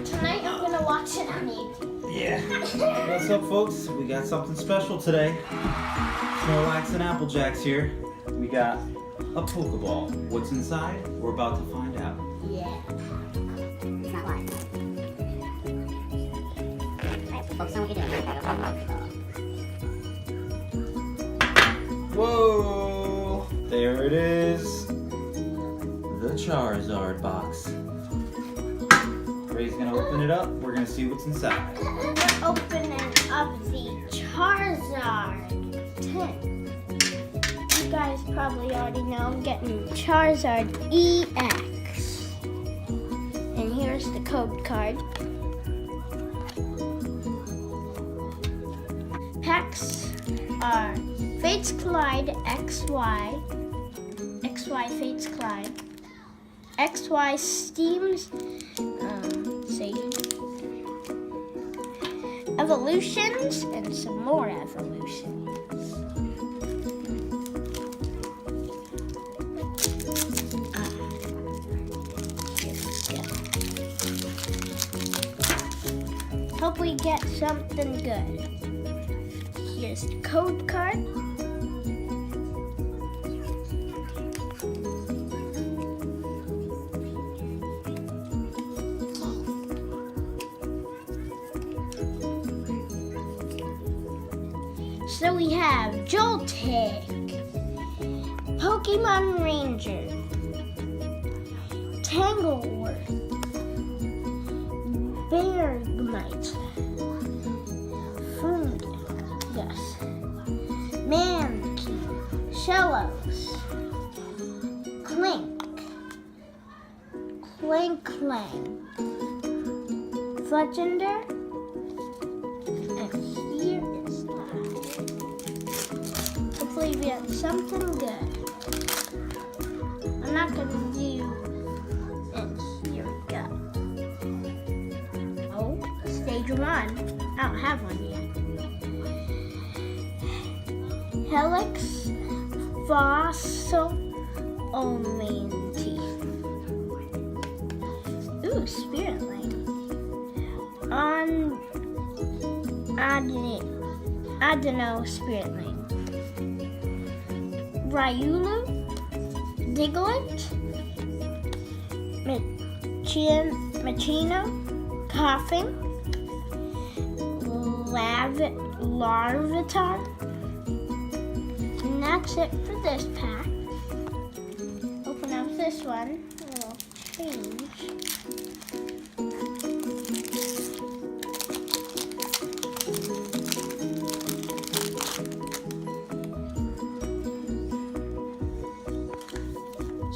Tonight I'm gonna watch it on YouTube. Yeah. What's up, folks? We got something special today. Snorlax and Applejacks here. We got a Pokeball. What's inside? We're about to find out. Yeah. It's not live. Alright, focus on what you're doing. Whoa! There it is. The Charizard box. Ray's gonna open it up. We're gonna see what's inside. We're opening up the Charizard tin. You guys probably already know I'm getting Charizard EX. And here's the code card. Packs are Fates Collide XY Fates Collide, XY Steams, Evolutions, and some more evolutions. Here we go. Hope we get something good. Here's the code card. So we have Joltik, Pokemon Ranger, Tangleworth, Bergmite, Fungus, Mankey, Shellos, Clink, Clang, Fletchender, and here is the hopefully we have something good. I'm not going to do, and here we go. Oh, stage 1. I don't have one yet. Helix Fossil Omanty. Ooh, Spirit Lane. Adeno Spirit Lane. Ryulu, Diglett, Machino, Coughing, Larvitar. And that's it for this pack. Open up this one. A little change.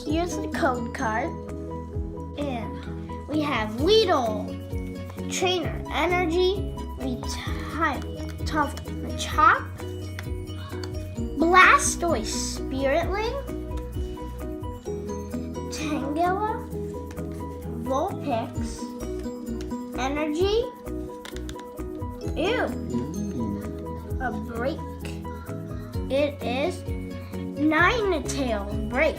Here's the code card, and we have Weedle, Trainer, Energy, Machop, Blastoise, Spiritling, Tangela, Vulpix, Energy, a break. It is Ninetales break.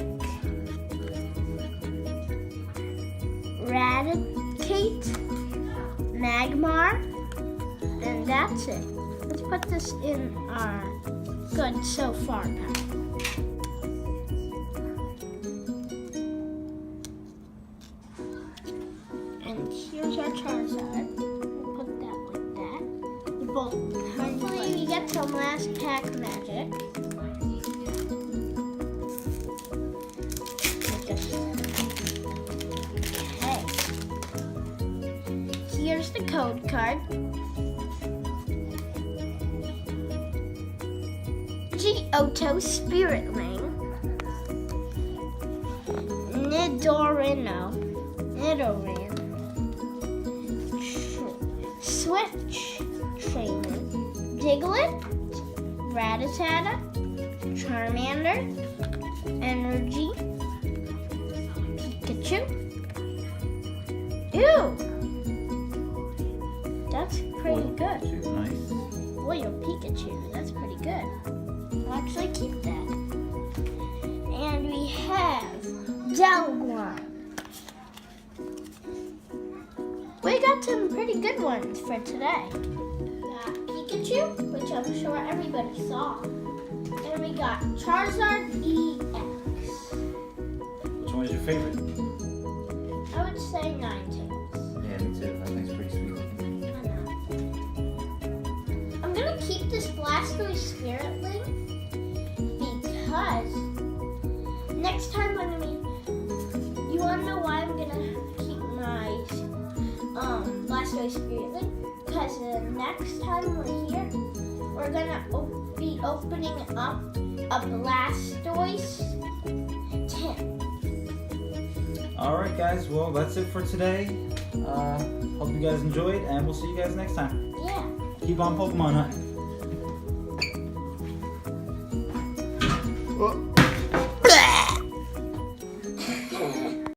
Raticate, Magmar, and that's it. Let's put this in our good so far pack. And here's our Charizard. We'll put that like that. Hopefully we get some last pack magic. Here's the code card. Geoto Spirit Lane. Nidoran. Switch Trainer. Diglett. Rattata. Charmander. Energy. Pikachu. Ew! That's pretty good. Nice. Royal Pikachu. That's pretty good. I'll actually keep that. And we have Delguan, got some pretty good ones for today. We got Pikachu, which I'm sure everybody saw. And we got Charizard EX. Which one is your favorite? I would say Ninetales. Yeah, me too. That thing's pretty sweet. I know. I'm gonna keep this Blastoise Spirit Link because next time when you wanna know why I'm gonna keep my Blastoise Spirit Link? Because the next time we're here, we're gonna be opening up a Blastoise tin. Alright guys, well that's it for today. Hope you guys enjoyed and we'll see you guys next time. Yeah. Keep on Pokemon hunting. Oh.